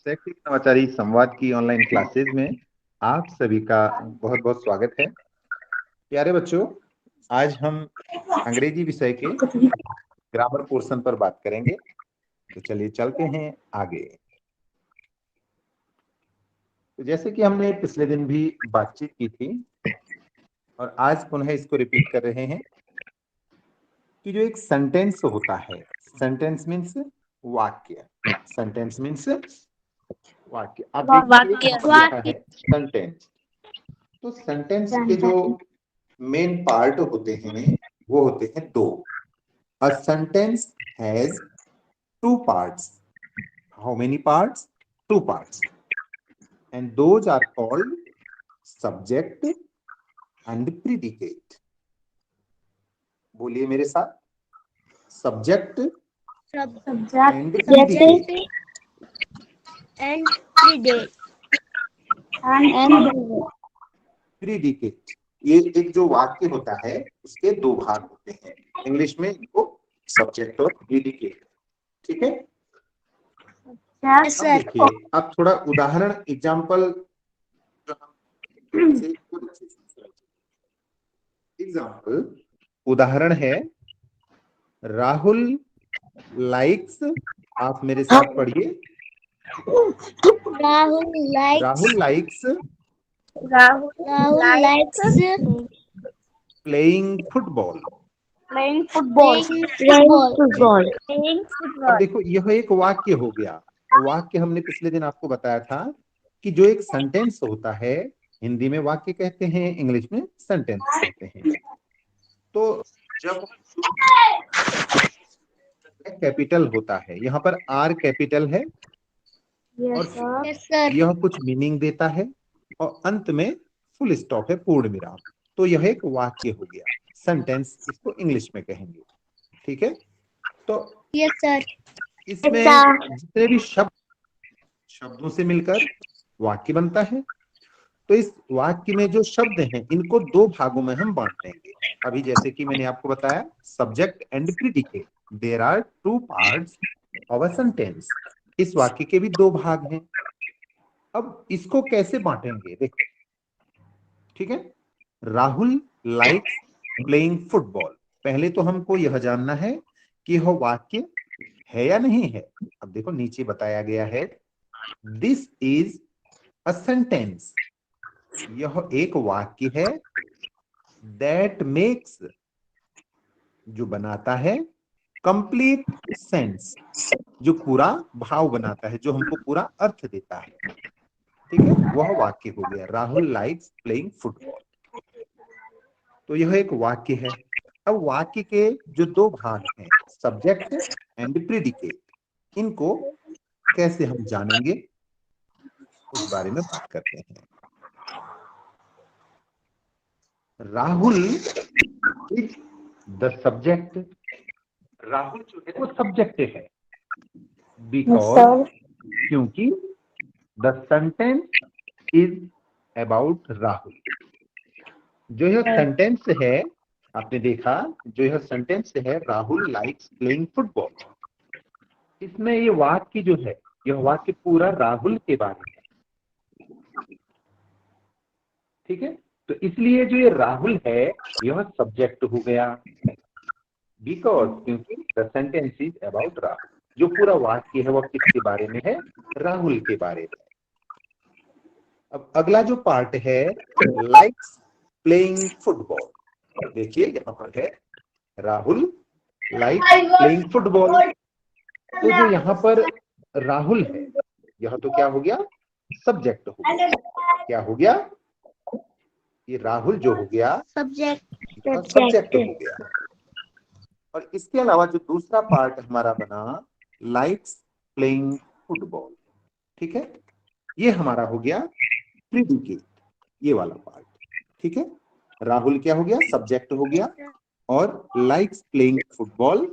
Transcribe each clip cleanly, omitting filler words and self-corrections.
शैक्षिक नवाचारी संवाद की ऑनलाइन क्लासेज में आप सभी का बहुत बहुत स्वागत है। प्यारे बच्चों, आज हम अंग्रेजी विषय के ग्रामर पोर्शन पर बात करेंगे। तो चलिए चलते हैं आगे। तो जैसे कि हमने पिछले दिन भी बातचीत की थी और आज पुनः इसको रिपीट कर रहे हैं कि जो एक सेंटेंस होता है, सेंटेंस मीन्स वाक्य, सेंटेंस मीन्स वाक्य। आप देखिए यहाँ पर लिखा है सेंटेंस। तो सेंटेंस के जो मेन पार्ट होते हैं वो होते हैं दो। A sentence has two parts. How many parts? Two parts. And those are called subject and predicate. बोलिए मेरे साथ, सब्जेक्ट एंड प्रीडिकेट। प्रीडिकेट ये एक जो वाक्य होता है उसके दो भाग होते हैं। इंग्लिश में इनको सब्जेक्ट और प्रीडिकेट। ठीक है। अब देखिए, अब थोड़ा उदाहरण एग्जाम्पल एग्जाम्पल उदाहरण है राहुल लाइक्स। आप मेरे साथ पढ़िए। Rahul likes playing football. अब देखो, यह एक वाक्य हो गया। वाक्य हमने पिछले दिन आपको बताया था कि जो एक सेंटेंस होता है, हिंदी में वाक्य कहते हैं, इंग्लिश में सेंटेंस कहते हैं। तो जब कैपिटल होता है, यहाँ पर आर कैपिटल है और यह कुछ मीनिंग देता है और अंत में फुल स्टॉप है, पूर्ण विराम। तो यह एक वाक्य हो गया, सेंटेंस इसको इंग्लिश में कहेंगे। ठीक है। तो इसमें जितने भी शब्दों से मिलकर वाक्य बनता है। तो इस वाक्य में जो शब्द हैं इनको दो भागों में हम बांट देंगे। अभी जैसे कि मैंने आपको बताया, subject and predicate, there are two parts of a sentence. इस वाक्य के भी दो भाग हैं। अब इसको कैसे बांटेंगे देखो। ठीक है। Rahul likes playing football. पहले तो हमको यह जानना है कि यह वाक्य है या नहीं है। अब देखो नीचे बताया गया है, दिस इज अ सेंटेंस। यह एक वाक्य है, दैट मेक्स जो बनाता है, कंप्लीट सेंस जो पूरा भाव बनाता है, जो हमको पूरा अर्थ देता है। ठीक है, वह वाक्य हो गया राहुल लाइक्स प्लेइंग फुटबॉल। तो यह एक वाक्य है। अब वाक्य के जो दो भाग हैं, सब्जेक्ट एंड प्रीडिकेट, इनको कैसे हम जानेंगे उस बारे में बात करते हैं। Rahul is the subject. Rahul जो है वो सब्जेक्ट है, बिकॉज क्योंकि the sentence is about Rahul. जो यह सेंटेंस है, आपने देखा, जो यह सेंटेंस है राहुल लाइक्स प्लेइंग फुटबॉल, इसमें ये वाक्य जो है, यह वाक्य पूरा राहुल के बारे में। ठीक है। तो इसलिए जो ये राहुल है यह सब्जेक्ट हो गया, बिकॉज क्योंकि the sentence is about Rahul. जो पूरा वाक्य है वह किसके बारे में है? राहुल के बारे में। अब अगला जो पार्ट है, लाइक्स प्लेइंग फुटबॉल। देखिए यहाँ पर है राहुल लाइक्स प्लेइंग फुटबॉल। तो जो यहाँ पर राहुल है, यह तो क्या हो गया? सब्जेक्ट हो गया। क्या हो गया? ये राहुल जो हो गया सब्जेक्ट हो गया। और इसके अलावा जो दूसरा पार्ट हमारा बना, लाइक्स प्लेइंग फुटबॉल, ठीक है, ये हमारा हो गया प्रीडिकेट, ये वाला पार्ट। ठीक है। राहुल क्या हो गया? सब्जेक्ट हो गया और लाइक्स प्लेइंग फुटबॉल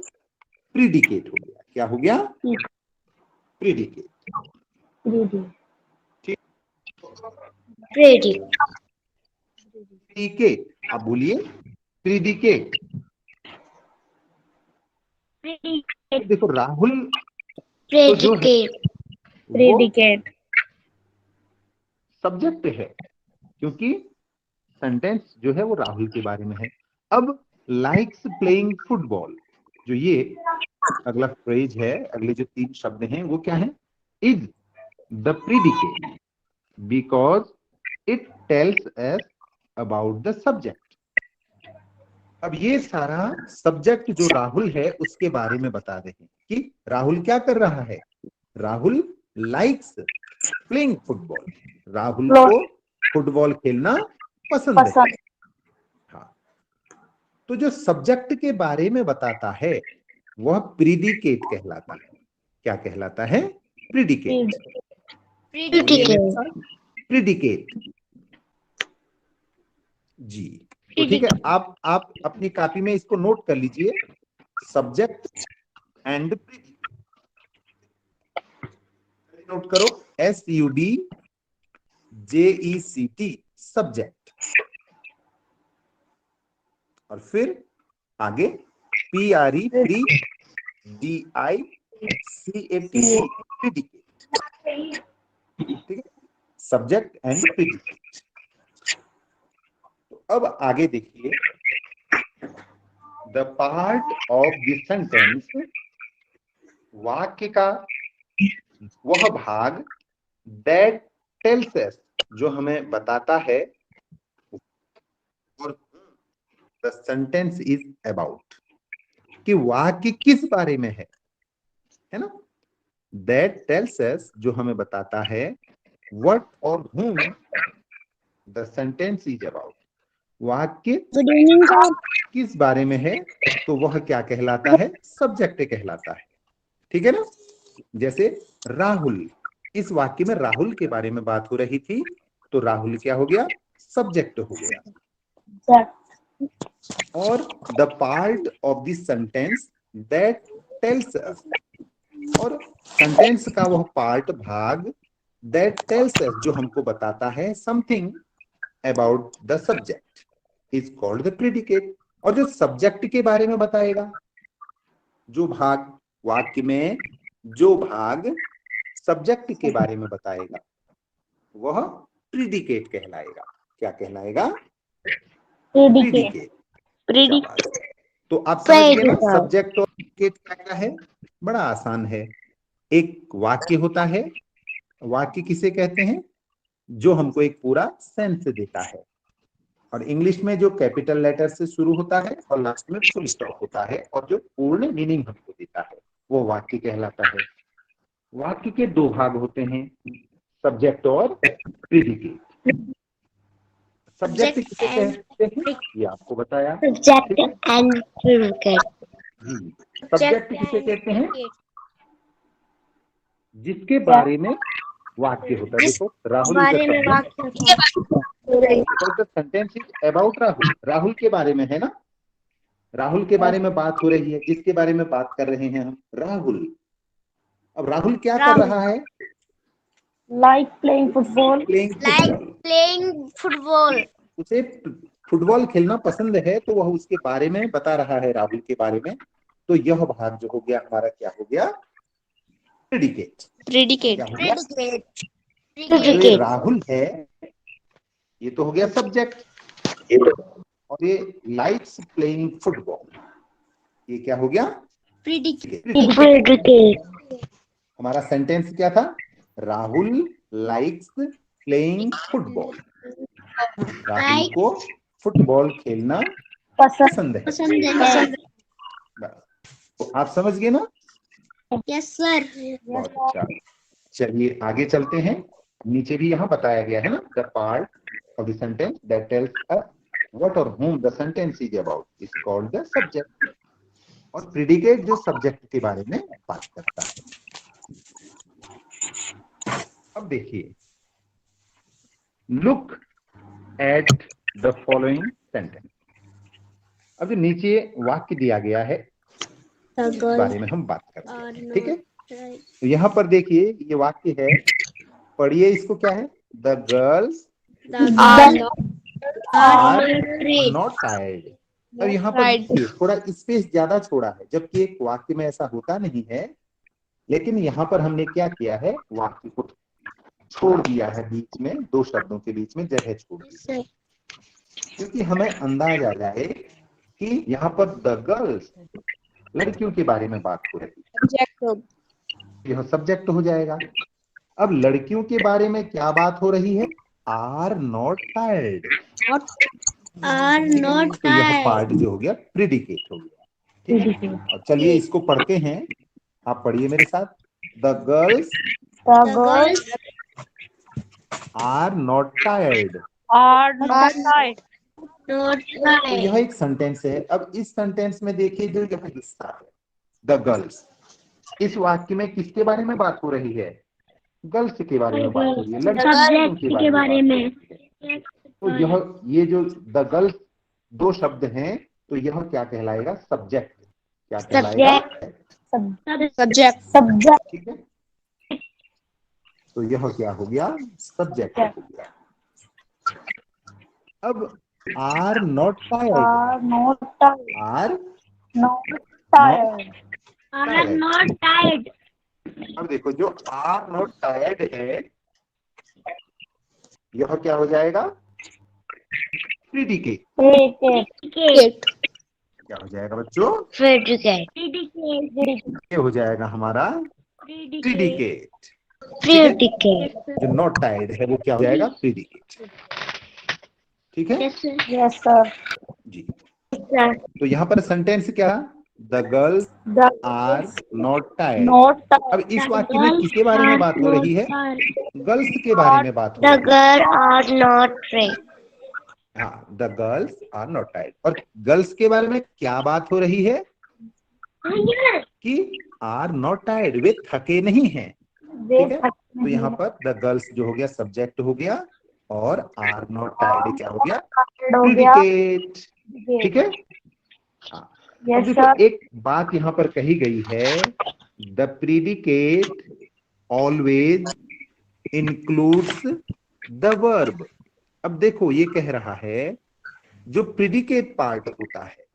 प्रीडिकेट हो गया। क्या हो गया? प्रीडिकेट। ठीक। प्रीडिकेट, आप बोलिए प्रीडिकेट। देखो राहुल तो जो है प्रेडिकेट सब्जेक्ट है, क्योंकि सेंटेंस जो है वो राहुल के बारे में है। अब लाइक्स प्लेइंग फुटबॉल, जो ये अगला फ्रेज है, अगले जो 3 शब्द हैं वो क्या है? Is the predicate because it tells us about the subject. अब ये सारा सब्जेक्ट जो राहुल है उसके बारे में बता रहे हैं कि राहुल क्या कर रहा है। Rahul likes playing football, Rahul को फुटबॉल खेलना पसंद है। हाँ, तो जो सब्जेक्ट के बारे में बताता है वह प्रीडिकेट कहलाता है। क्या कहलाता है? प्रीडिकेट। प्रीडिकेट जी। तो ठीक है, आप अपनी कॉपी में इसको नोट कर लीजिए, सब्जेक्ट एंड प्रीडिकेट। नोट करो, SUBJECT सब्जेक्ट, और फिर आगे PRE PREDICATE प्रीडिकेट। ठीक है, सब्जेक्ट एंड प्रीडिकेट। तो अब आगे देखिए, the part of the sentence, वाक्य का वह भाग, दैट टेल्स अस, जो हमें बताता है, और द सेंटेंस इज अबाउट, कि वाक्य किस बारे में है ना। दैट टेल्स अस, जो हमें बताता है, व्हाट और whom the sentence is about, वाक्य किस बारे में है, तो वह क्या कहलाता है? सब्जेक्ट कहलाता है। ठीक है ना। जैसे राहुल, इस वाक्य में राहुल के बारे में बात हो रही थी, तो राहुल क्या हो गया? सब्जेक्ट हो गया। और the part of the sentence that tells us, और सेंटेंस का वह पार्ट, भाग, दैट टेल्स अस, जो हमको बताता है, something about the subject, is called the predicate. और जो सब्जेक्ट के बारे में बताएगा, जो भाग वाक्य में, जो भाग सब्जेक्ट के बारे में बताएगा, वह प्रीडिकेट कहलाएगा। क्या कहलाएगा? प्रीडिकेट। तो आप समझ गए ना सब्जेक्ट और प्रीडिकेट क्या क्या है? बड़ा आसान है। एक वाक्य होता है, वाक्य किसे कहते हैं? जो हमको एक पूरा सेंस देता है, और इंग्लिश में जो कैपिटल लेटर से शुरू होता है और लास्ट में फुल स्टॉप होता है, और जो पूर्ण मीनिंग हमको देता है, वो वाक्य कहलाता है। वाक्य के 2 भाग होते हैं, सब्जेक्ट और प्रीडिकेट। सब्जेक्ट किसे कहते हैं ये आपको बताया। Subject and predicate. सब्जेक्ट किसे कहते हैं? जिसके बारे में वाक्य होता है। देखो, Rahul sentence is about Rahul, Rahul के बारे में है ना, राहुल के बारे में बात हो रही है, जिसके बारे में बात कर रहे हैं हम, राहुल। अब राहुल क्या कर रहा है? Like playing football. Playing football. उसे फुटबॉल खेलना पसंद है, तो वह उसके बारे में बता रहा है, राहुल के बारे में। तो यह भाग जो हो गया हमारा, क्या हो गया? प्रीडिकेट। ये राहुल है, ये तो हो गया सब्जेक्ट, और ये लाइक्स प्लेइंग फुटबॉल, ये क्या हो गया? प्रेडिकेट। हमारा सेंटेंस क्या था? Rahul likes playing football, Rahul को फुटबॉल खेलना पसंद है। तो आप समझ गए ना? Yes sir. बहुत अच्छा। चलिए आगे चलते हैं। नीचे भी यहाँ बताया गया है ना, the part of the sentence that tells us what और whom the sentence is about is called the subject. और प्रीडिकेट जो सब्जेक्ट के बारे में बात करता है। अब देखिए, look at the following sentence. अब जो नीचे वाक्य दिया गया है, इस बारे में हम बात करते हैं। ठीक है, तो यहाँ पर देखिए, ये वाक्य है, पढ़िए इसको। क्या है? The girls are not tired. अब यहाँ पर देखिए, थोड़ा स्पेस ज्यादा छोड़ा है, जबकि एक वाक्य में ऐसा होता नहीं है। लेकिन यहाँ पर हमने क्या किया है, वाक्य को छोड़ दिया है, बीच में दो शब्दों के बीच में जगह छोड़ दी है, क्योंकि हमें अंदाज आ जाए कि यहाँ पर द गर्ल्स, लड़कियों के बारे में बात हो रही है, यह सब्जेक्ट हो जाएगा। अब लड़कियों के बारे में क्या बात हो रही है, are not tired, Are not तो यह tired. पार्ट जो हो गया प्रिडिकेट हो गया। ठीक है, और चलिए इसको पढ़ते हैं, आप पढ़िए मेरे साथ। The girls The The girls girls are not tired. are not tired. not तो यह tired. एक सेंटेंस है। अब इस सेंटेंस में देखिए जो यह हिस्सा है, द गर्ल्स, इस वाक्य में किसके बारे में बात हो रही है, गर्ल्स के बारे में बात हो रही है, लड़कियों के बारे में बात हो रही है। तो ये जो द गर्ल्स दो शब्द हैं, तो यह क्या कहलाएगा, सब्जेक्ट। क्या कहलाएगा, Subject. ठीक है, तो यह क्या हो गया, सब्जेक्ट हो गया। अब are not tired, Are not tired. Are Not tired. Are not tired. अब देखो जो आर नॉट टायर्ड है, यह क्या हो जाएगा, प्रीडिकेट। Predicate. क्या हो जाएगा बच्चों, Predicate. ये हो जाएगा हमारा प्रीडिकेट। Predicate. जो नॉट टायर्ड है वो क्या हो जाएगा, प्रीडिकेट। ठीक है Yes, sir. Yes, sir. जी। तो यहाँ पर सेंटेंस क्या, the girls The are not tired. not tired. अब इस वाक्य में किसके बारे में बात हो रही है, गर्ल्स के बारे में बात हो The रही है। girls are not tired. हाँ, the girls are not tired. और गर्ल्स के बारे में क्या बात हो रही है, कि आर नॉट टायर्ड, वे थके नहीं हैं। ठीक है, तो यहाँ पर द गर्ल्स जो हो गया सब्जेक्ट हो गया, और आर नॉट टायर्ड क्या हो गया, हो गया। प्रीडिकेट। ठीक है, हाँ। अब Yes, देखो sir. एक बात यहाँ पर कही गई है, the predicate always includes the verb. अब देखो ये कह रहा है, जो प्रीडिकेट पार्ट होता है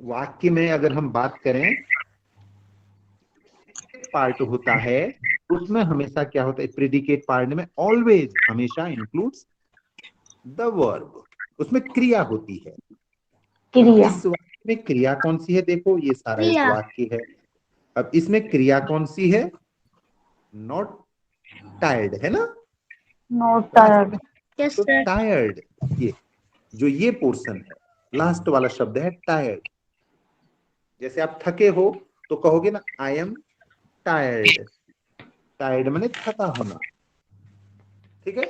वाक्य में, अगर हम बात करें, पार्ट होता है उसमें हमेशा क्या होता है, प्रीडिकेट पार्ट में ऑलवेज हमेशा इंक्लूड्स द वर्ब, उसमें क्रिया होती है। क्रिया। इस वाक्य में क्रिया कौन सी है, देखो ये सारा एक क्रिया। वाक्य है। अब इसमें क्रिया कौन सी है, नॉट टायर्ड है ना, Not tired. Yes, तो sir. टायर्ड, ये जो ये पोर्शन है, लास्ट वाला शब्द है टायर्ड। जैसे आप थके हो तो कहोगे ना, आई एम टायर्ड। टायर्ड माने थका होना, ठीक है,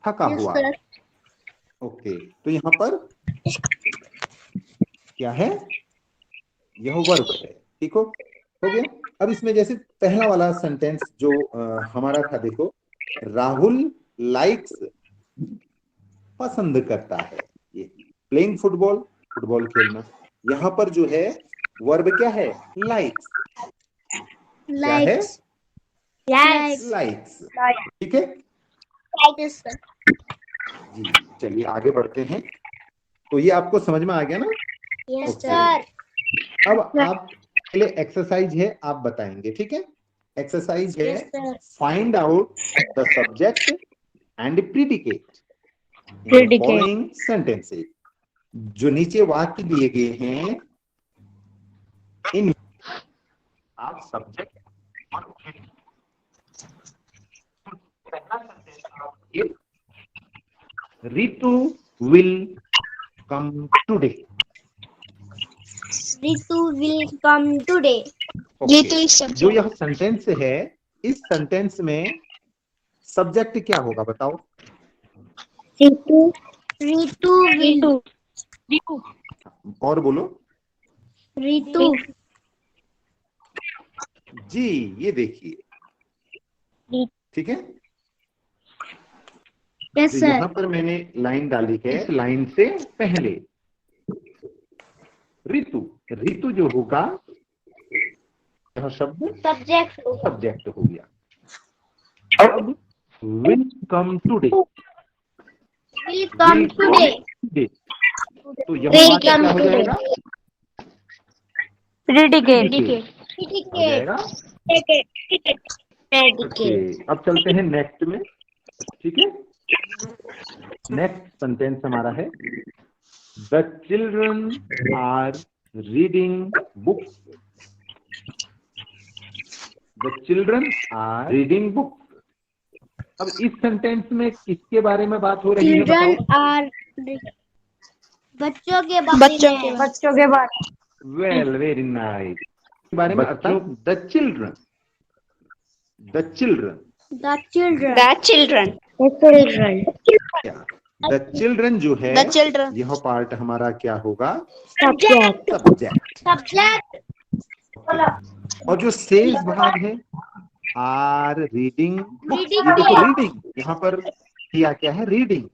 थका Yes, हुआ। sir. ओके, तो यहाँ पर क्या है, यह वर्ब है। ठीक हो गया। अब इसमें जैसे पहला वाला सेंटेंस जो हमारा था, देखो, राहुल लाइक्स, पसंद करता है, ये प्लेइंग फुटबॉल, फुटबॉल खेलना। यहाँ पर जो है वर्ब क्या है, लाइक्स। क्या है, Likes. लाइक्स। ठीक है Yes, sir. जी। चलिए आगे बढ़ते हैं। तो ये आपको समझ में आ गया ना। Yes, Okay. sir. अब आप पहले एक्सरसाइज है, आप बताएंगे, ठीक है। एक्सरसाइज है, Yes, sir. Find out the subject and predicate Predicate. Following sentences. जो नीचे वाक्य दिए गए हैं, इन आप सब्जेक्ट और Ritu will come today. Ritu will come today. जो यह सेंटेंस है, इस सेंटेंस में सब्जेक्ट क्या होगा बताओ। Ritu will. और बोलो Ritu. जी। ये देखिए, ठीक है। Yes, तो sir. यहाँ पर मैंने लाइन डाली है, लाइन से पहले ऋतु, ऋतु जो होगा यह शब्द Subject. सब्जेक्ट हो गया। अब will come today, Will come today. तो यहाँ Will वाक्य come क्या हो today. जाएगा, Predicate. हो जाएगा ओके, अब चलते हैं नेक्स्ट में। ठीक है, नेक्स्ट सेंटेंस हमारा है the children are reading books. The children are reading books. अब इस सेंटेंस में किसके बारे में बात हो रही है? चिल्ड्रन आर बच्चों के बारे में। Well, very nice. बारे में अर्थात द चिल्ड्रन द चिल्ड्रन जो है यह पार्ट हमारा क्या होगा? सब्जेक्ट। और जो शेष भाग है आर रीडिंग बुक्स। देखो रीडिंग यहाँ पर किया क्या है? रीडिंग।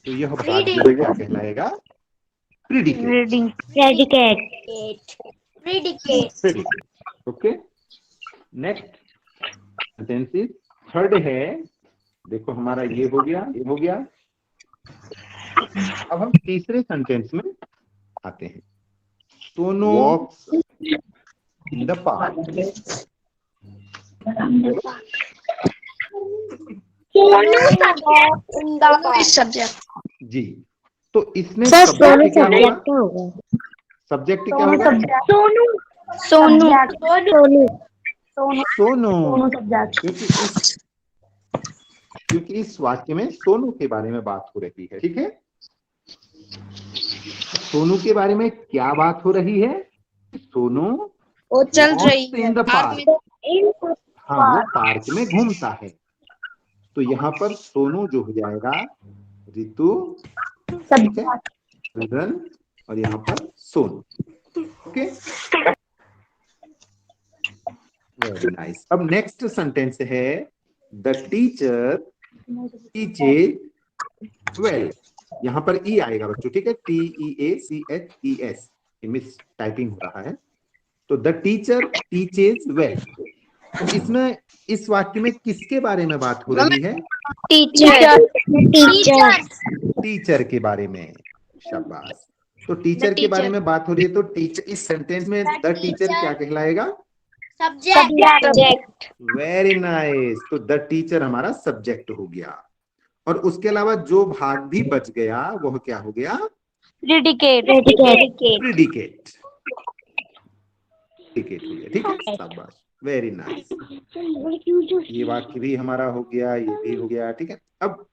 तो यह भाग जो है क्या कहलाएगा? Predicate. Okay, next sentence third है। देखो हमारा ये हो गया। अब हम तीसरे सेंटेंस में आते हैं। सोनू वॉक्स इन द पार्क। जी, तो इसमें सब्जेक्ट क्या होगा? सब्जेक्ट क्या होगा? सोनू। क्योंकि इस वाक्य में सोनू के बारे में बात हो रही है। ठीक है, सोनू के बारे में क्या बात हो रही है? सोनू वो चल रही है इन द पार्क। हाँ, वो पार्क में घूमता है। तो यहाँ पर सोनू जो हो जाएगा ऋतु, ठीक है, चिल्ड्रन, और यहाँ पर सोनू। Okay, very nice. अब नेक्स्ट सेंटेंस है द टीचर टीचेस वेल। यहाँ पर ई आएगा बच्चों। ठीक है, TEACHES, मिस टाइपिंग हो रहा है। तो द टीचर टीचेस वेल। इसमें इस वाक्य में किसके बारे में बात हो रही है? टीचर के बारे में। शाबाश। तो टीचर के बारे में बात हो रही है। तो टीचर, इस सेंटेंस में द टीचर क्या कहलाएगा? सब्जेक्ट। Very nice. तो द टीचर हमारा सब्जेक्ट हो गया। और उसके अलावा जो भाग भी बच गया वह क्या हो गया? प्रेडिकेट हो गया। ठीक है, शाबाश, वेरी नाइस। ये वाक्य भी हमारा हो गया, ये भी हो गया। ठीक है, अब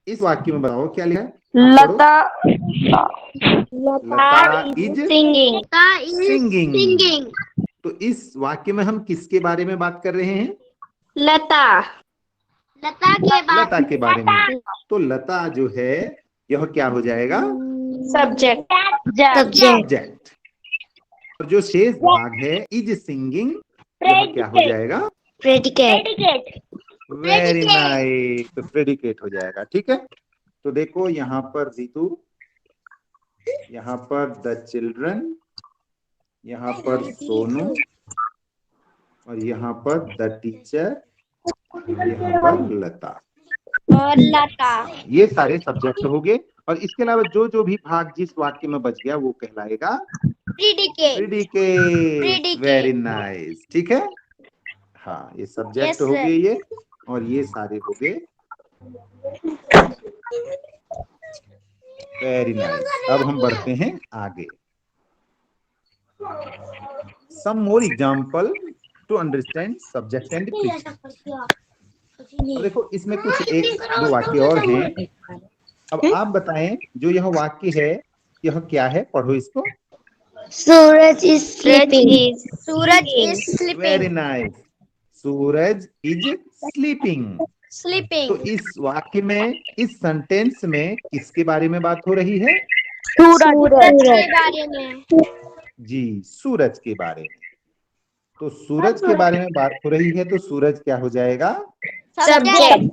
इस वाक्य में बताओ क्या लिखा है? लता इज सिंगिंग। तो इस वाक्य में हम किसके बारे में बात कर रहे हैं? लता के बारे में। तो लता जो है यह क्या हो जाएगा? सब्जेक्ट। और जो शेष भाग है इज सिंगिंग, यह क्या हो जाएगा? प्रेडिकेट। Very nice. तो प्रेडिकेट हो जाएगा। ठीक है, तो देखो यहाँ पर ऋतु, यहाँ पर द चिल्ड्रन, यहाँ पर सोनू, और यहाँ पर द टीचर, यहाँ पर लता। ये सारे सब्जेक्ट हो गए। और इसके अलावा जो भी भाग जिस वाक्य में बच गया वो कहलाएगा प्रेडिकेट। Very nice. ठीक है, हाँ, ये सब्जेक्ट हो गए ये, और ये सारे हो गए। Very nice. अब हम बढ़ते हैं आगे। Some more example to understand subject and predicate. देखो इसमें कुछ एक दो वाक्य और हैं। अब आप बताएं जो यह वाक्य है यह क्या है? पढ़ो इसको। Suraj is sleeping. Very nice. Suraj is sleeping. तो इस वाक्य में, इस सेंटेंस में किसके बारे में बात हो रही है? सूरज के बारे में। जी, सूरज के बारे में। तो सूरज के बारे में बात हो रही है तो सूरज क्या हो जाएगा? सब्जेक्ट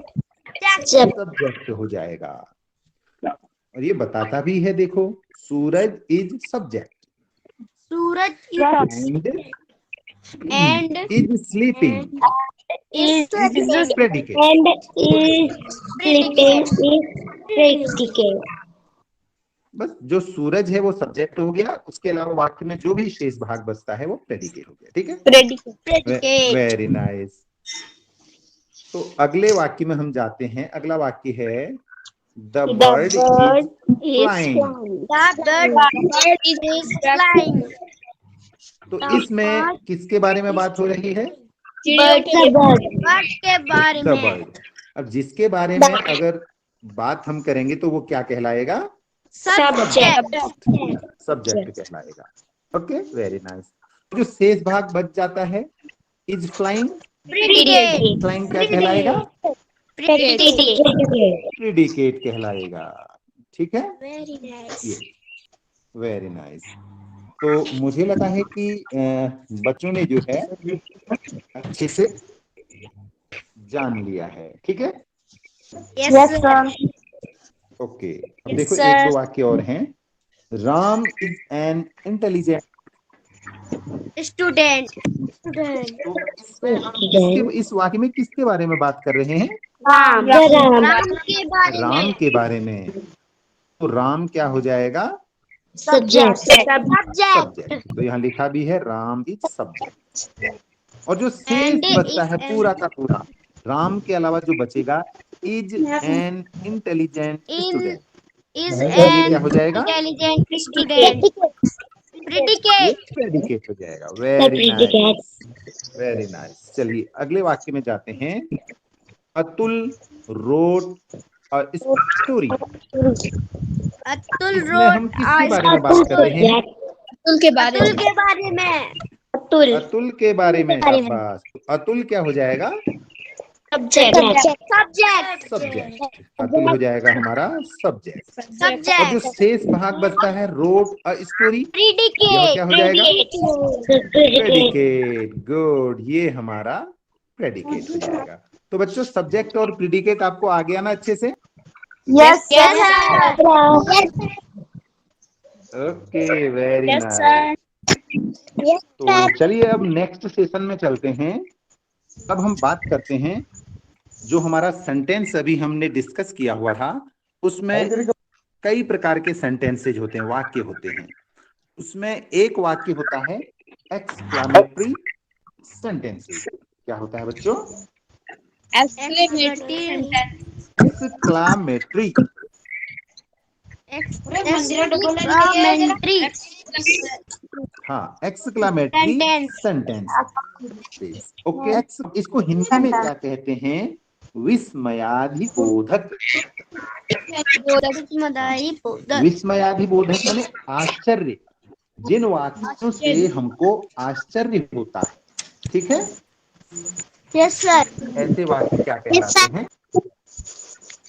हो जाएगा। और ये बताता भी है, देखो, Suraj is subject, and is sleeping is predicate. बस जो सूरज है वो सब्जेक्ट हो गया, उसके अलावा वाक्य में जो भी शेष भाग बचता है वो प्रेडिकेट हो गया। ठीक है, Predicate. Very nice. तो अगले वाक्य में हम जाते हैं। अगला वाक्य है the bird is flying. The bird is flying. तो इसमें किसके बारे में बात हो रही है? Bird के बारे द में। बर्ड। अब जिसके बारे में अगर बात हम करेंगे तो वो क्या कहलाएगा? Subject. सब्जेक्ट कहलाएगा। Okay, very nice. जो शेष भाग बच जाता है इज फ्लाइंग, Predicate. फ्लाइंग क्या कहलाएगा? Predicate. प्रीडिकेट कहलाएगा। ठीक है, Very nice. ये वेरी नाइस। तो मुझे लगा है कि बच्चों ने जो है अच्छे से जान लिया है। ठीक है, Yes, sir. ओके। अब देखो एक दो वाक्य और हैं। Ram is an intelligent. Student. तो इसमें हम इस वाक्य में किसके बारे में बात कर रहे हैं? राम के बारे राम में। के बारे में। तो राम क्या हो जाएगा? Subject. तो यहाँ लिखा भी है राम इज सब्जेक्ट। और जो शेष And बचता है is पूरा का पूरा, राम के अलावा जो बचेगा is an intelligent student. is ये an क्या हो जाएगा? intelligent student. ये Predicate. प्रेडिकेट हो जाएगा। Very nice, very nice. चलिए अगले वाक्य में जाते हैं। Atul wrote a story. Atul इसमें हम किसके बारे में बात कर रहे हैं? अतुल के बारे में। अतुल के बारे में। शाबाश। तो अतुल क्या हो जाएगा? Subject. सब्जेक्ट। अतुल हो जाएगा हमारा सब्जेक्ट। और जो शेष भाग बचता है रोट अ स्टोरी, यह क्या हो जाएगा? प्रेडिकेट। गुड, ये हमारा प्रेडिकेट हो जाएगा। तो बच्चों सब्जेक्ट और प्रेडिकेट आपको आ गया ना अच्छे से? Yes okay, very nice. तो चलिए अब नेक्स्ट सेशन में चलते हैं। अब हम बात करते हैं जो हमारा सेंटेंस अभी हमने डिस्कस किया हुआ था, उसमें कई प्रकार के सेंटेंसेज होते हैं, वाक्य होते हैं। उसमें एक वाक्य होता है एक्सक्लामेटरी सेंटेंसेज। क्या होता है बच्चों? एक्सक्लामेटरी। हाँ, एक्सक्लामेटरी सेंटेंस। ओके, इसको हिंदी में क्या कहते हैं? विस्मयाधिबोधक। विस्मयाधिबोधक माने आश्चर्य, जिन वाक्यों से हमको आश्चर्य होता है। ठीक है, यस सर। ऐसे वाक्य क्या कहलाते हैं?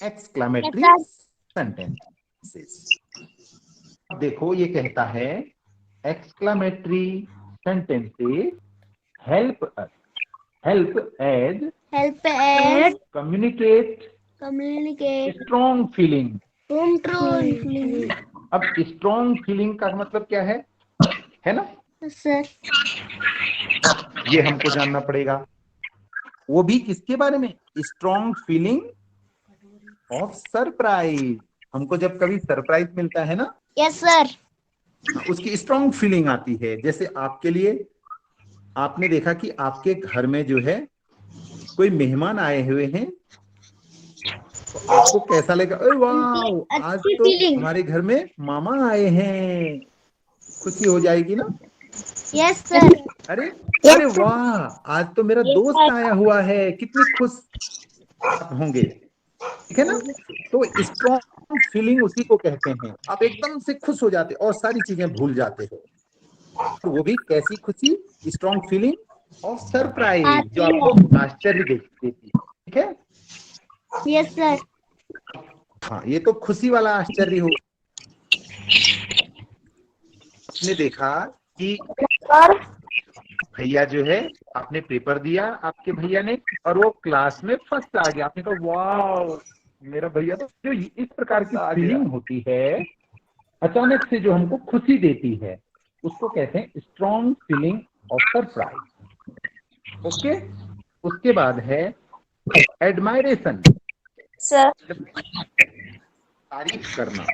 Exclamatory sentences. देखो ये कहता है exclamatory sentences help us, help us communicate strong feeling. अब स्ट्रॉन्ग फीलिंग का मतलब क्या है ना सर? ये हमको जानना पड़ेगा। वो भी किसके बारे में? Strong feeling of surprise. हमको जब कभी सरप्राइज मिलता है ना, यस सर, उसकी स्ट्रॉन्ग फीलिंग आती है। जैसे आपके लिए, आपने देखा कि आपके घर में जो है कोई मेहमान आए हुए हैं, तो आपको कैसा लगा? अरे वाह, आज तो हमारे घर में मामा आए हैं, खुशी हो जाएगी ना? Yes sir. अरे अरे वाह, आज तो मेरा दोस्त आया हुआ है, कितनी खुश आप होंगे। ठीक है ना? तो स्ट्रॉन्ग फीलिंग उसी को कहते हैं। आप एकदम से खुश हो जाते और सारी चीजें भूल जाते हो। तो वो भी कैसी खुशी? स्ट्रॉन्ग फीलिंग ऑफ सरप्राइज, जो आपको आश्चर्य देती है। ठीक है? Yes sir. हाँ, ये तो खुशी वाला आश्चर्य हो। आपने देखा कि भैया जो है, आपने पेपर दिया आपके भैया ने, और वो क्लास में फर्स्ट आ गया। आपने कहा वाह मेरा भैया। तो जो इस प्रकार की फीलिंग होती है अचानक से, जो हमको खुशी देती है, उसको कहते हैं strong feeling of surprise. Okay, उसके बाद है एडमायरेशन, सर। तारीफ करना।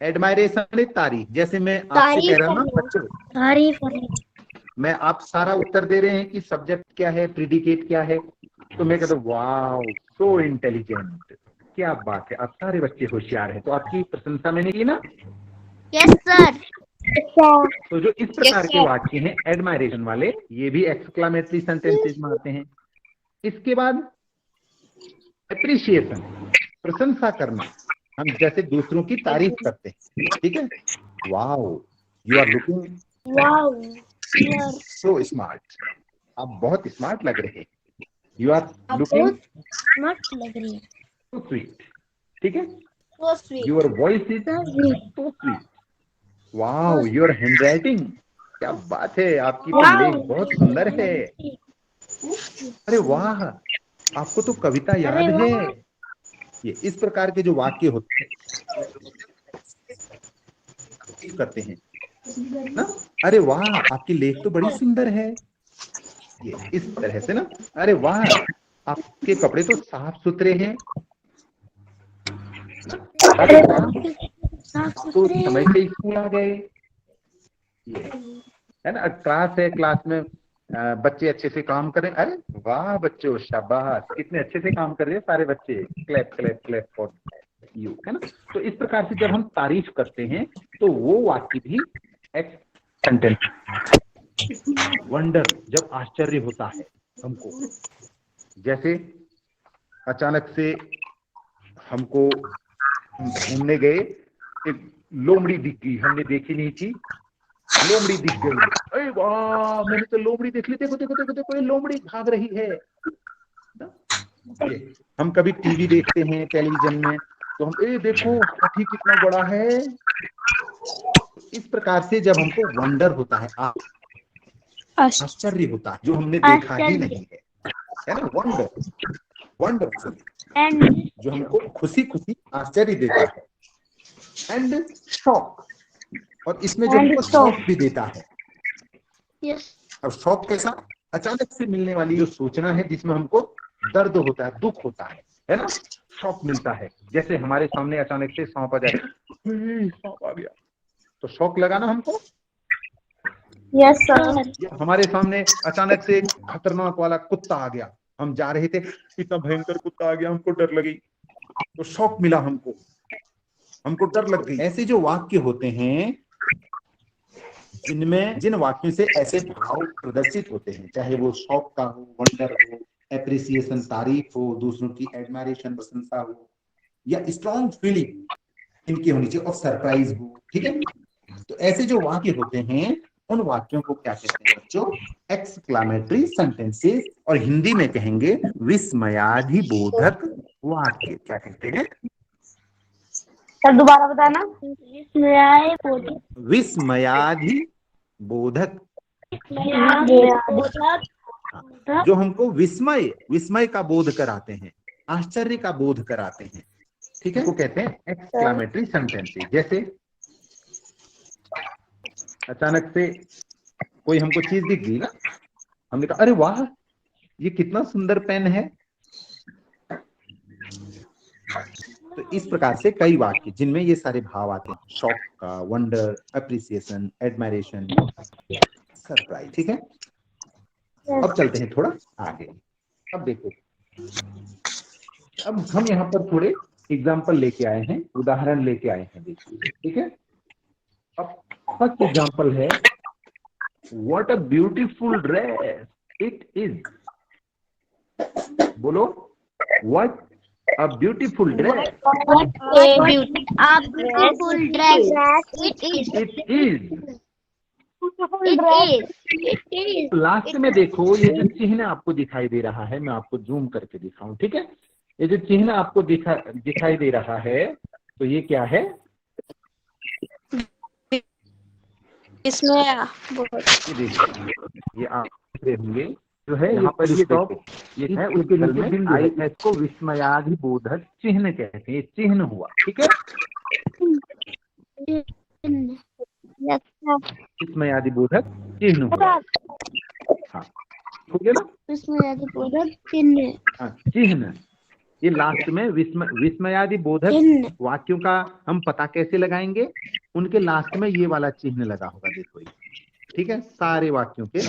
एडमायरेशन माने तारीफ। जैसे मैं आपसे कह रहा हूँ ना बच्चों, तारीफ मैं आप सारा उत्तर दे रहे हैं कि सब्जेक्ट क्या है, प्रीडिकेट क्या है, तो मैं कहता हूँ वाओ सो इंटेलिजेंट, क्या बात है, आप सारे बच्चे होशियार हैं, तो आपकी प्रशंसा मैंने की ना। Yes sir. तो जो इस प्रकार के वाक्य हैं एडमायरेशन वाले, ये भी एक्सक्लेमेटरी सेंटेंसेस में आते हैं। इसके बाद एप्रिशिएशन, प्रशंसा करना, हम जैसे दूसरों की तारीफ करते हैं, ठीक है। Wow you are looking so smart, आप बहुत स्मार्ट लग रहे हैं। यू आर लुकिंग स्मार्ट लग रही है। सो स्वीट, ठीक है। So sweet. Your voice is so sweet. Wow your handwriting, क्या बात है, आपकी तो लेख बहुत सुंदर है। अरे वाह आपको तो कविता याद है। ये इस प्रकार के जो वाक्य होते करते हैं ना, अरे वाह आपकी लेख तो बड़ी सुंदर है, ये इस तरह से ना। अरे वाह आपके कपड़े तो साफ सुथरे हैं, अरे वाह तो समय से स्कूल आ गए, है ना। क्लास है, क्लास में बच्चे अच्छे से काम करें, अरे वाह बच्चों शाबाश कितने अच्छे से काम कर रहे हैं सारे बच्चे, clap clap clap for you, है ना। तो इस प्रकार से जब हम तारीफ करते हैं तो वो वाक्य भी एक सेंटेंस। वंडर, जब आश्चर्य होता है हमको, जैसे अचानक से हमको, हम घूमने गए, एक लोमड़ी दिख गई, हमने देखी नहीं थी, लोमड़ी दिख गई, अरे वाह मैंने तो लोमड़ी देख ली, देखो देखो देखो देखो ये लोमड़ी भाग रही है ना? ये हम कभी टीवी देखते हैं टेलीविजन में, तो हम ए देखो हाथी कितना बड़ा है। इस प्रकार से जब हमको वंडर होता है, आश्चर्य होता है, जो हमने देखा ही नहीं है ना, वंडर, वंडरफुल, जो हमको खुशी खुशी आश्चर्य देता है। एंड शॉक, और इसमें जो हमको शॉक भी देता है। अब शॉक कैसा, अचानक से मिलने वाली जो सूचना है जिसमें हमको दर्द होता है, दुख होता है ना, शॉक मिलता है। जैसे हमारे सामने अचानक से सांप आ जाए, सांप आ गया, तो शॉक लगा ना हमको। Yes sir. हमारे सामने अचानक से खतरनाक वाला कुत्ता आ गया, हम जा रहे थे, इतना भयंकर कुत्ता आ गया, हमको डर लगी, तो शॉक मिला हमको, हमको डर लग गई। ऐसे जो वाक्य होते हैं जिनमें, जिन वाक्यों से ऐसे भाव प्रदर्शित होते हैं, चाहे वो शौक का हो, वंडर हो, एप्रिसिएशन तारीफ हो, दूसरों की एडमायरेशन प्रशंसा हो, या स्ट्रॉन्ग फीलिंग इनकी होनी चाहिए, और सरप्राइज हो, ठीक है। तो ऐसे जो वाक्य होते हैं उन वाक्यों को क्या कहते हैं बच्चों, एक्सक्लेमेटरी सेंटेंसेस, और हिंदी में कहेंगे विस्मयाधिबोधक वाक्य। क्या कहते हैं सर दोबारा बताना। विस्मयाधिबोधक, जो हमको विस्मय, विस्मय का बोध कराते हैं, आश्चर्य का बोध कराते हैं, ठीक है, वो कहते हैं एक्सक्लेमेटरी सेंटेंसेस। जैसे अचानक से कोई हमको चीज दिख गई ना, हमने कहा अरे वाह ये कितना सुंदर पेन है। तो इस प्रकार से कई वाक्य जिनमें ये सारे भाव आते हैं, शॉक का, वंडर, एप्रिसिएशन, एडमायरेशन, सरप्राइज, ठीक है। अब चलते हैं थोड़ा आगे। अब देखो, अब हम यहाँ पर थोड़े एग्जाम्पल लेके आए हैं, उदाहरण लेके आए हैं, देखिए, ठीक है। अब फर्स्ट एग्जाम्पल है, what a beautiful dress it is. बोलो, what a beautiful dress beautiful dress it is. Last में देखो ये जो चिन्ह आपको दिखाई दे रहा है, मैं आपको जूम करके दिखाऊं, ठीक है। ये जो चिन्ह आपको दिखाई दे रहा है, तो ये क्या है, इसमें ये आप होंगे जो है यहाँ पर, ये टॉप, ये है उसके नीचे बिंदु है, इसको विस्मयाधिबोधक चिन्ह कहते हैं, चिन्ह हुआ, ठीक है। विस्मयाधिबोधक चिन्ह हुआ, हाँ ठीक है ना, विस्मयाधिबोधक चिन्ह, हाँ चिन्ह। ये लास्ट में विस्मयादि बोधक वाक्यों का हम पता कैसे लगाएंगे? उनके लास्ट में ये वाला चिन्ह लगा होगा, देखो ये, ठीक है, सारे वाक्यों के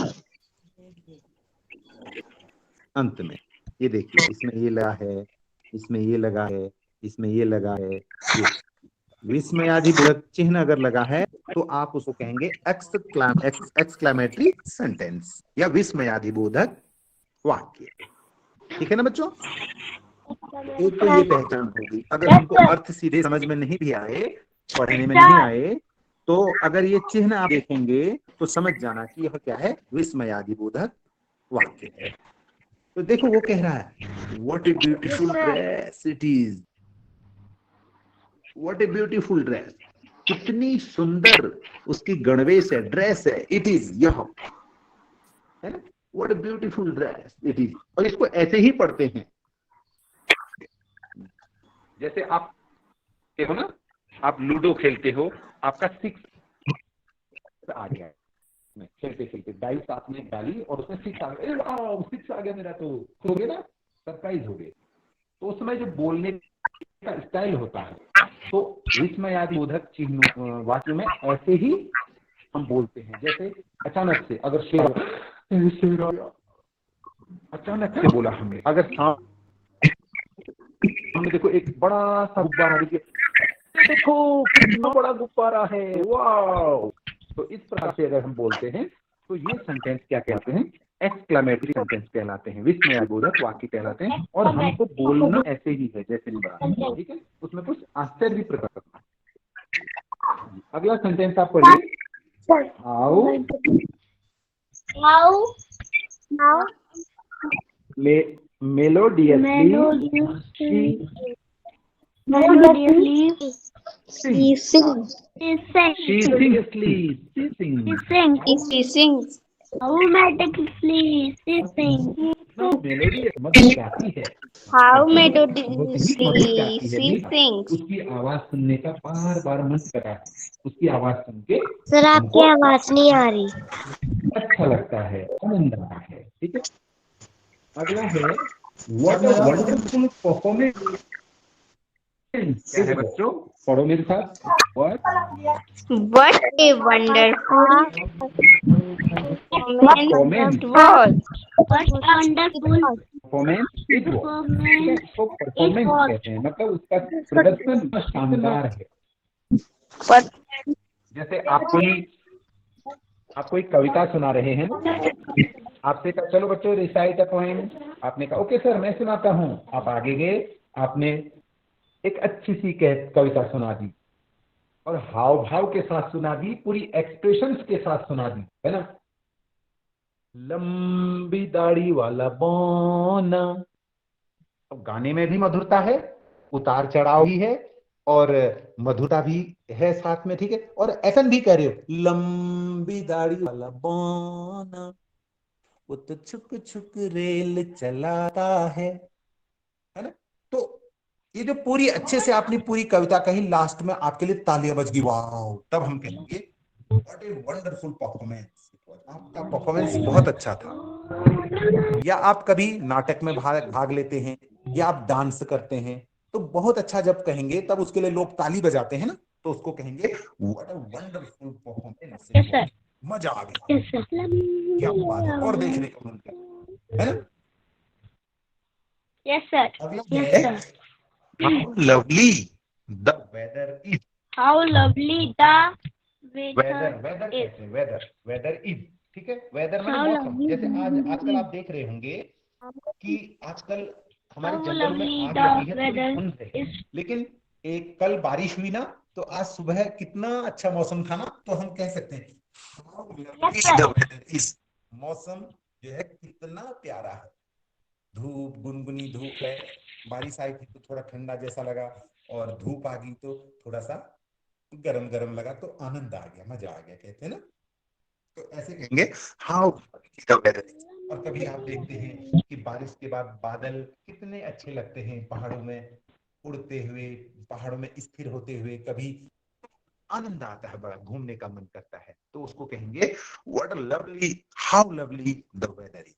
अंत में ये देखिए, इसमें ये लगा है, इसमें ये लगा है, इसमें ये लगा है। ये विस्मयादि बोधक चिन्ह अगर लगा है तो आप उसको कहेंगे एक्सक्लेमेटरी सेंटेंस या विस्मयादि बोधक वाक्य। ठीक है ना बच्चों? एक तो ये पहचान होगी। अगर हमको अर्थ सीधे समझ में नहीं भी आए, पढ़ने में नहीं आए, तो अगर ये चिन्ह आप देखेंगे तो समझ जाना कि यह क्या है, विस्मयादि बोधक वाक्य है। तो देखो वो कह रहा है, what a beautiful dress it is, what a beautiful dress, कितनी सुंदर उसकी गणवेश है, ड्रेस है, इट इज, यह है ना, what a beautiful dress it is. और इसको ऐसे ही पढ़ते हैं, जैसे आप देखो ना, आप लूडो खेलते हो, आपका 6 आ गया, खेलते खेलते डाइस आपने डाली और उसमें 6 आ गया, 6 आ गया मेरा, तो हो गए ना, सरप्राइज हो गए। तो उस समय जो बोलने का स्टाइल होता है, तो विस्मयादि बोधक चिन्ह वाक्य में ऐसे ही हम बोलते हैं। जैसे अचानक से अगर शेर आ गया, अचानक से बोला हमने, अगर हमने देखो एक बड़ा सा गुब्बारा, देखिए देखो कितना बड़ा गुब्बारा है, वाओ। तो इस प्रकार से अगर हम बोलते हैं तो ये सेंटेंस क्या कहते हैं, एक्सक्लेमेटरी सेंटेंस कहलाते हैं, विस्मयादिबोधक वाक्य कहलाते हैं। और हमको बोलना ऐसे ही है जैसे निबरा, ठीक है, उसमें कुछ आश्चर्य भी प्रकट करना है। अगला सेंटेंस आप पढ़िए, how melodiously she sings. How melodiously she sings. Melodious मधुर गाती है, How melodiously she sings. उसकी आवाज सुनने का बार बार मन कर रहा है, उसकी आवाज सुन के सर आपकी आवाज नहीं आ रही, अच्छा लगता है, आनंद आता है। ठीक है, अगला है व्हाट अ वंडरफुल परफॉर्मेंस। क्या है बच्चों, पढ़ो मेरे साथ, What a wonderful performance, what wonderful performance it was, तो परफॉर्मेंस कहते हैं, मतलब उसका प्रदर्शन शानदार है। जैसे आप कोई कविता सुना रहे हैं, आपसे कहा चलो बच्चों रिसाइट अ पोएम, आपने कहा ओके सर मैं सुनाता हूँ, आप आगे गए, आपने एक अच्छी सी कविता सुना दी और हाव भाव के साथ सुना दी, पूरी एक्सप्रेशंस के साथ सुना दी, है ना। लंबी दाढ़ी वाला बौना, तो गाने में भी मधुरता है, उतार चढ़ाव भी है और मधुरता भी है साथ में, ठीक है। और ऐसा भी कह रहे हो, लंबी दाढ़ी वाला बौना वो तो छुक छुक रेल चलाता है ना। तो ये जो पूरी अच्छे से आपने पूरी कविता कही, लास्ट में आपके लिए तालियां बज गई, वाह, तब हम कहेंगे व्हाट ए वंडरफुल परफॉर्मेंस, आपका परफॉर्मेंस बहुत अच्छा था। या आप कभी नाटक में भाग लेते हैं या आप डांस करते हैं, तो बहुत अच्छा जब कहेंगे तब उसके लिए लोग ताली बजाते हैं ना, तो उसको कहेंगे व्हाट अ वंडरफुल परफॉर्मेंस, मजा आ गया, क्या बात है, और देखने को मिलता है ना। Yes sir. अगला है how lovely the weather is. How lovely the weather is, ठीक है, वेदर मतलब मौसम। जैसे आजकल आप देख रहे होंगे कि आजकल हमारे जंगल में आग लगी है, थोड़ी ठंड है, लेकिन एक कल बारिश हुई ना, तो आज सुबह कितना अच्छा मौसम था ना, तो हम कह सकते हैं how lovely the weather is, मौसम जो है कितना प्यारा है, धूप गुनगुनी धूप है, बारिश आई थी तो थोड़ा ठंडा जैसा लगा, और धूप आ गई तो थोड़ा सा गरम गरम लगा, तो आनंद आ गया, मजा आ गया, कहते हैं ना। तो ऐसे कहेंगे हाउ द वेदर। और कभी आप देखते हैं कि बारिश के बाद बादल कितने अच्छे लगते हैं, पहाड़ों में उड़ते हुए, पहाड़ों में स्थिर होते हुए, कभी आनंद आता है, बड़ा घूमने का मन करता है, तो उसको कहेंगे what a lovely, how lovely the weather is.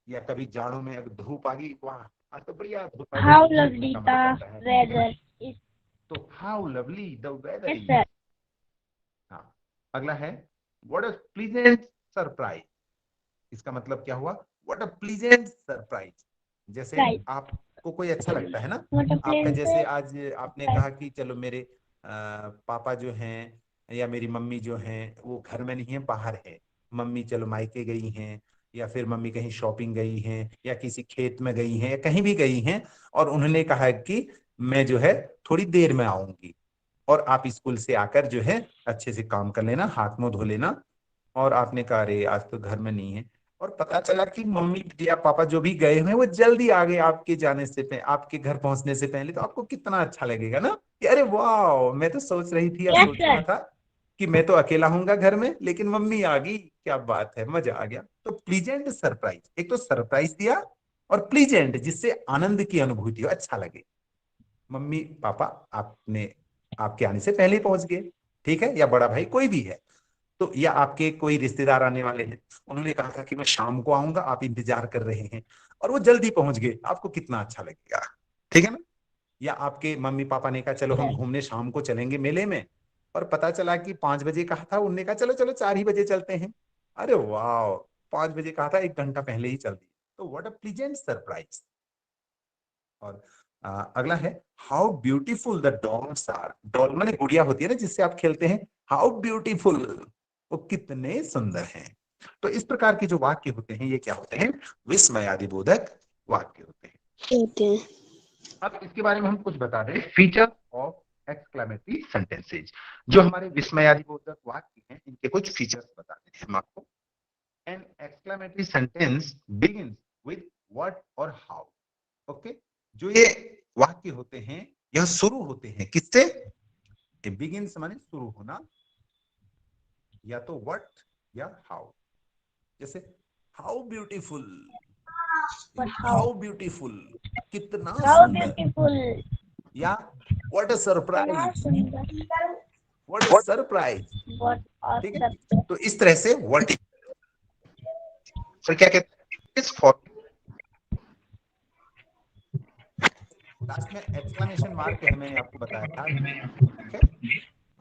या कभी जाड़ों में अगर धूप आ गई, वाह आज तो बढ़िया How lovely the weather is. तो how lovely the weather Yes, is. sir. हाँ, अगला है व्हाट अ प्लीजेंट सरप्राइज। इसका मतलब क्या हुआ? What a pleasant surprise. जैसे Right. आपको कोई अच्छा लगता है ना, What a आपका pleasant जैसे आज आपने कहा कि चलो मेरे पापा जो हैं या मेरी मम्मी जो हैं वो घर में नहीं है, बाहर है। मम्मी चलो मायके गई हैं, या फिर मम्मी कहीं शॉपिंग गई हैं, या किसी खेत में गई हैं, या कहीं भी गई हैं, और उन्होंने कहा कि मैं जो है थोड़ी देर में आऊंगी, और आप स्कूल से आकर जो है अच्छे से काम कर लेना, हाथ मुंह धो लेना। और आपने कहा अरे आज तो घर में नहीं है, और पता चला कि मम्मी या पापा जो भी गए हुए हैं वो जल्दी आ गए आपके जाने से पहले, आपके घर पहुंचने से पहले, तो आपको कितना अच्छा लगेगा ना कि अरे वाह, मैं तो सोच रही थी या Yes, सोच sir. रहा था कि मैं तो अकेला हूंगा घर में, लेकिन मम्मी आ गई, क्या बात है, मजा आ गया। तो प्लीजेंट सरप्राइज, एक तो सरप्राइज दिया, और प्लीजेंट जिससे आनंद की अनुभूति हो, अच्छा लगे। मम्मी पापा आपने आपके आने से पहले ही पहुंच गए, ठीक है, या बड़ा भाई कोई भी है, तो या आपके कोई रिश्तेदार आने वाले हैं, उन्होंने कहा था कि मैं शाम को आऊंगा, आप इंतजार कर रहे हैं, और वो जल्दी पहुंच गए, आपको कितना अच्छा लगेगा, ठीक है ना। या आपके मम्मी पापा ने कहा चलो हम घूमने शाम को चलेंगे मेले में, और पता चला कि 5 बजे कहा था, उनने कहा चलो चलो 4 ही बजे चलते हैं। अरे वाह, 5 बजे कहा था, 1 घंटा पहले ही चल दिए। तो व्हाट अ प्लीजेंट सरप्राइज। और अगला है how beautiful the dolls are. Doll माने गुड़िया होती है ना जिससे आप खेलते हैं, हाउ ब्यूटीफुल, वो कितने सुंदर हैं। तो इस प्रकार के जो वाक्य होते हैं ये क्या होते हैं? विस्मयादिबोधक वाक्य होते हैं। अब इसके बारे में हम कुछ बता दें, फीचर ऑफ एक्सक्लेमेटरी सेंटेंसेज। जो हमारे विस्मयादिबोधक वाक्य हैं इनके कुछ फीचर्स बता दें हम आपको। An exclamatory sentence begins with what और हाउ। ओके, जो ये वाक्य होते हैं यह शुरू होते हैं किससे? बिगिंस माने शुरू होना, या तो व्हाट या हाउ। जैसे हाउ ब्यूटीफुल, हाउ ब्यूटीफुल, कितना How सुंदर, beautiful. या what a surprise, what a surprise, What a ठीक है। surprise. तो इस तरह से व्हाट, फिर क्या कहते हैं, इस फॉर लास्ट में एक्सक्लेमेशन मार्क है, मैंने आपको बताया था, ठीक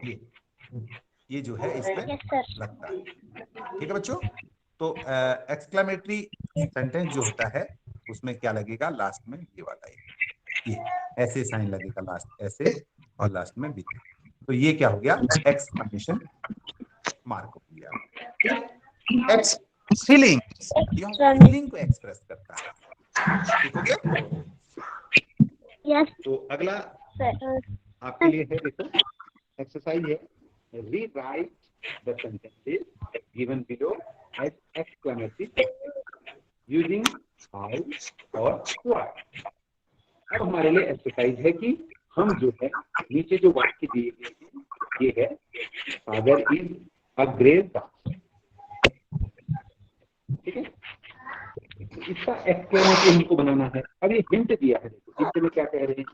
है, ये जो है इसमें Yes, sir. लगता है, ठीक है बच्चों। तो एक्सक्लेमेटरी सेंटेंस जो होता है उसमें क्या लगेगा, लास्ट में ये वाला ये ऐसे साइन लगेगा, लास्ट ऐसे, और लास्ट में भी। तो ये क्या हो गया, एक्सक्लेमेशन मार्क हो गया। एक्स फीलिंग, यह फीलिंग को एक्सप्रेस करता है, ठीक हो गया। Yes, तो अगला sir. आपके लिए है, देखो एक्सरसाइज है, rewrite the sentences given below as exclamatory sentence using how और व्हाट। अब हमारे लिए एक्सरसाइज है कि हम जो है नीचे जो वाक्य दिए गए हैं, ये है सागर इज अ ग्रेट डांसर, ठीक है। तो इसका एक्सक्लेमेटरी हमको बनाना है। अब ये हिंट दिया है, देखो हिंट में क्या कह रहे हैं,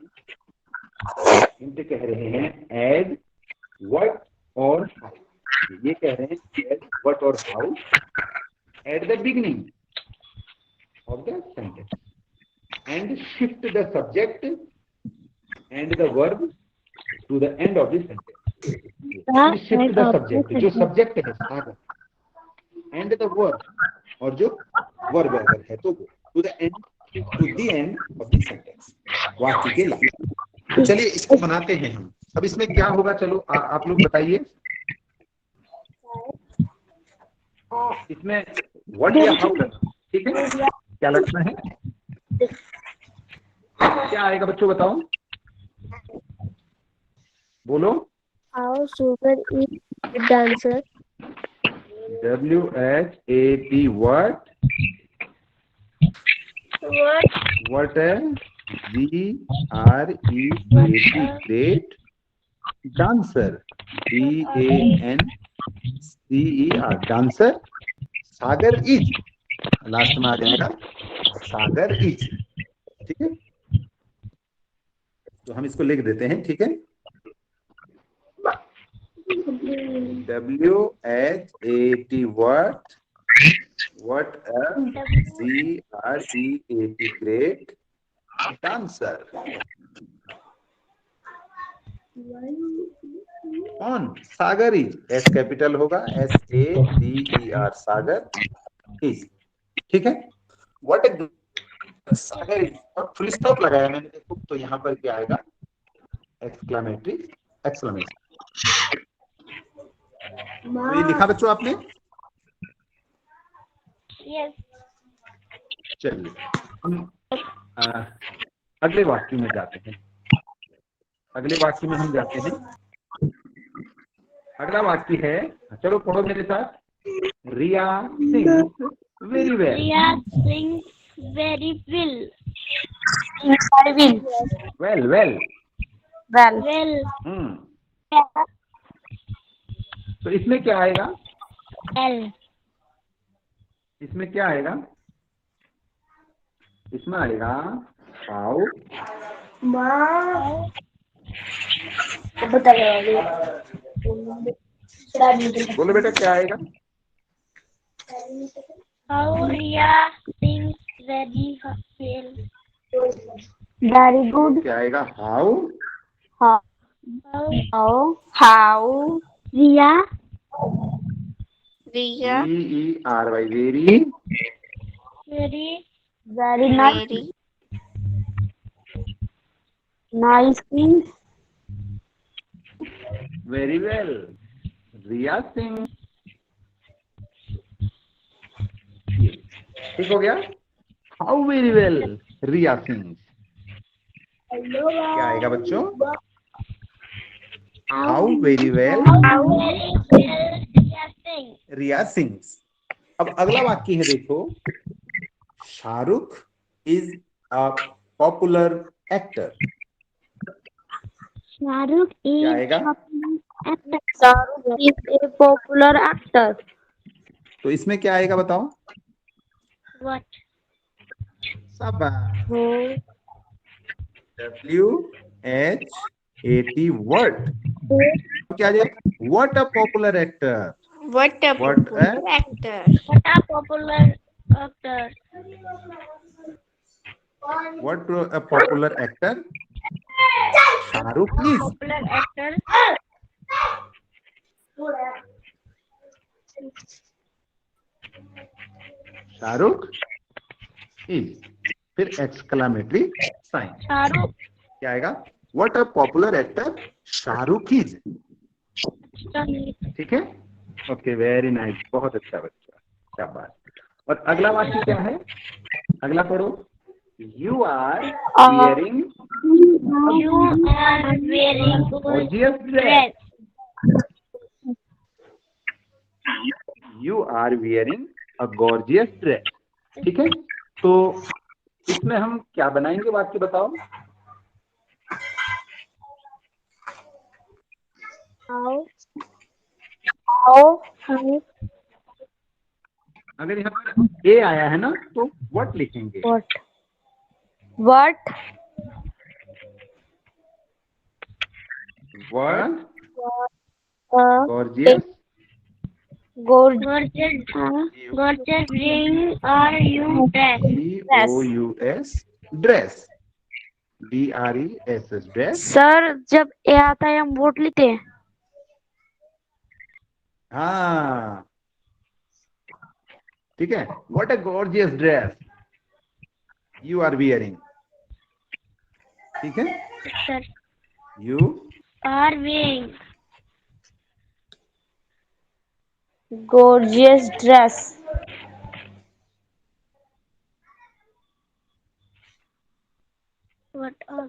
हिंट कह रहे हैं एज व्हाट और हाउ। ये कह रहे हैं एज व्हाट और how at the beginning of the sentence, and shift the subject and the verb to the end of the sentence. Shift the subject, जो सब्जेक्ट है सागर, एंड द वर्ब, और जो वर्ब अगर है तो वो to the end, to the end of the sentence, वाक्य के लास्ट। तो चलिए इसको बनाते हैं हम। अब इसमें क्या होगा, चलो आप लोग बताइए, इसमें व्हाट या हाउ लगना, ठीक है, क्या लगना है, क्या आएगा बच्चों बताओ, बोलो। How sugar is a dancer? WHAT what? What a GREAT great dancer, DANCER Sagar is, last में आ जाएगा सागर इज, ठीक है। तो हम इसको लिख देते हैं, ठीक है, WHAT what a GREAT great dancer. कौन? सागर इज, एस कैपिटल होगा, SAGER, सागर इज। ठीक है। व्हाट ए सागर इज, और फुल स्टॉप लगाया मैंने, देखो तो यहाँ पर क्या आएगा? Exclamatory exclamation. तो ये लिखा बच्चों आपने? Yes. चलिए हम अगले वाक्य में जाते हैं। अगले वाक्य में हम जाते हैं। अगला वाक्य है, चलो पढ़ो मेरे साथ। Riya sings very well. Riya sings very well. I will. Well well. Well. Well. तो इसमें क्या आएगा? Well. इसमें क्या आएगा? इसमें आएगा हाउ। बोलो बेटा क्या आएगा? How Riya sings very well. Very good. क्या आएगा? How. How Riya VERY, very very very nice. Nice things. Very well. Riya sings. ठीक हो गया? How very well Riya sings. क्या आएगा बच्चों? How very well how very well Riya sings. Riya sings. अब अगला वाक्य है, देखो। Shahrukh is a popular actor. Shahrukh is क्या आएगा? actor. Shahrukh is a popular actor. तो इसमें क्या आएगा बताओ? What? शाबाश। Who? WHAT word. क्या आ जाएगा? What a popular actor. What a What popular a- actor. What a popular actor. What a popular actor Shahrukh is. Popular actor. Shahrukh is, फिर exclamatory sign. Shahrukh. क्या आएगा? What a popular actor Shahrukh is. ठीक है। Okay, very nice, बहुत अच्छा बच्चा, शाबाश। और अगला वाक्य क्या है? अगला पढ़ो। You are wearing You are wearing gorgeous dress. dress. You are wearing a gorgeous dress. ठीक है। तो इसमें हम क्या बनाएंगे वाक्य बताओ? How? अगर यहाँ पर ए आया है ना तो व्हाट लिखेंगे? What? What gorgeous Gorgeous ring are you dress. GOUS dress, DRESS dress. Sir जब ए आता है हम वोट लेते हैं। हाँ ठीक है। What a gorgeous dress you are wearing. ठीक है। Sir, you are wearing Gorgeous dress. what are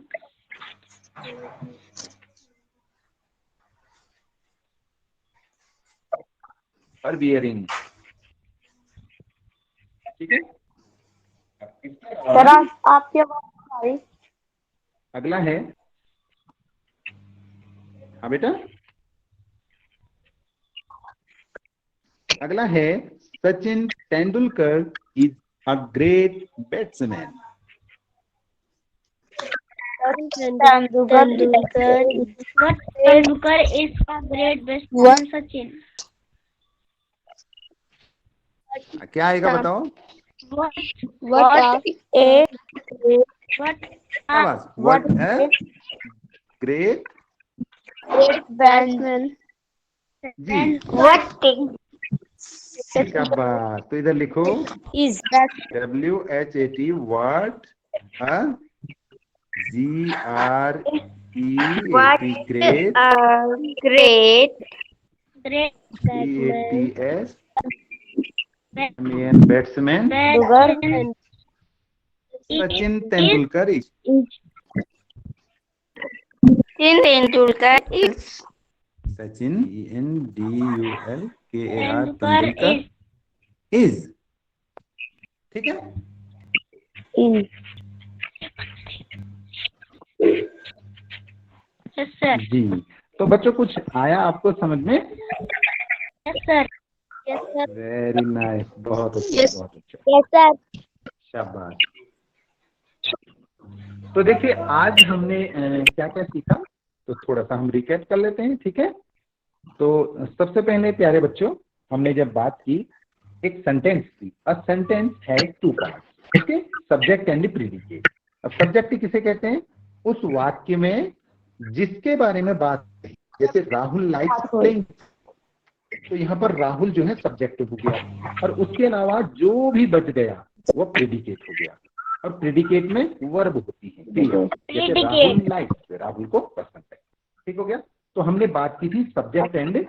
are wearing. ठीक है। सर आपकी आवाज आ रही। अगला है, हाँ बेटा, अगला है Sachin Tendulkar is a great batsman. Tendulkar is a great batsman. Sachin. क्या आएगा बताओ? What a What a great batsman. Ji What thing क्या बात। तो इधर लिखो is that? WHAT what a GREAT great Great Great BATS batsman Sachin Tendulkar is Tendulkar is Sachin TENDULKAR Tendulkar is ठीक है। in. Yes, sir. जी तो बच्चों कुछ आया आपको समझ में? Yes, sir. Yes, sir. Very nice, बहुत अच्छा Yes. बहुत अच्छा, Yes, sir. शाबाश। तो देखिए आज हमने क्या क्या सीखा, तो थोड़ा सा हम रिकैप कर लेते हैं, ठीक है। तो सबसे पहले प्यारे बच्चों हमने जब बात की एक सेंटेंस की, अ sentence has two parts, okay, subject and predicate. अब सब्जेक्ट किसे कहते हैं? उस वाक्य में जिसके बारे में बात है, जैसे राहुल लाइक्स प्लेइंग, तो यहाँ पर राहुल जो है सब्जेक्ट हो गया, और उसके अलावा जो भी बच गया वो प्रेडिकेट हो गया, और प्रेडिकेट में वर्ब होती है, जैसे राहुल लाइक्स, राहुल को पसंद है, ठीक हो गया। तो हमने बात की थी सब्जेक्ट एंड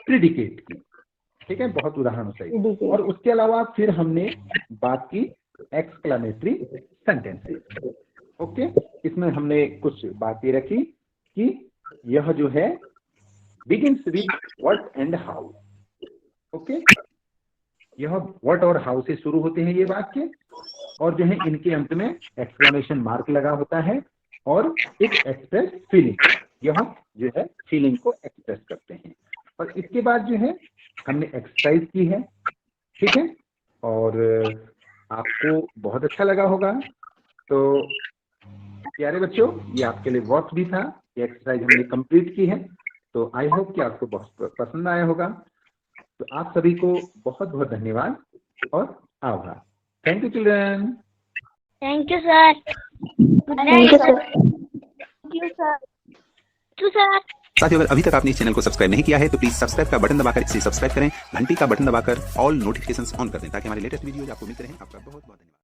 प्रेडिकेट की, ठीक है, बहुत उदाहरणों से। और उसके अलावा फिर हमने बात की एक्सक्लेमेटरी सेंटेंसेस, ओके। इसमें हमने कुछ बातें रखी कि यह जो है begins with what and how, okay, यह व्हाट और हाउ से शुरू होते हैं ये वाक्य, और जो है इनके अंत में एक्सक्लेमेशन मार्क लगा होता है, और एक एक्सप्रेस फीलिंग, यह जो है फीलिंग को एक्सप्रेस करते हैं। और इसके बाद जो है हमने एक्सरसाइज की है, ठीक है, और आपको बहुत अच्छा लगा होगा। तो प्यारे बच्चों ये आपके लिए वर्क भी था, ये एक्सरसाइज हमने कंप्लीट की है, तो आई होप कि आपको बहुत पसंद आया होगा। तो आप सभी को बहुत बहुत धन्यवाद और आभार। Thank you children. Thank you, sir. Good Thank night, you, sir. sir. Thank you, sir. Thank you, sir. साथियों अगर अभी तक आपने इस चैनल को सब्सक्राइब नहीं किया है तो प्लीज सब्सक्राइब का बटन दबाकर इसे सब्सक्राइब करें, घंटी का बटन दबाकर ऑल नोटिफिकेशंस ऑन कर दें ताकि हमारे लेटेस्ट वीडियोज आपको मिलते रहें। आपका बहुत बहुत धन्यवाद।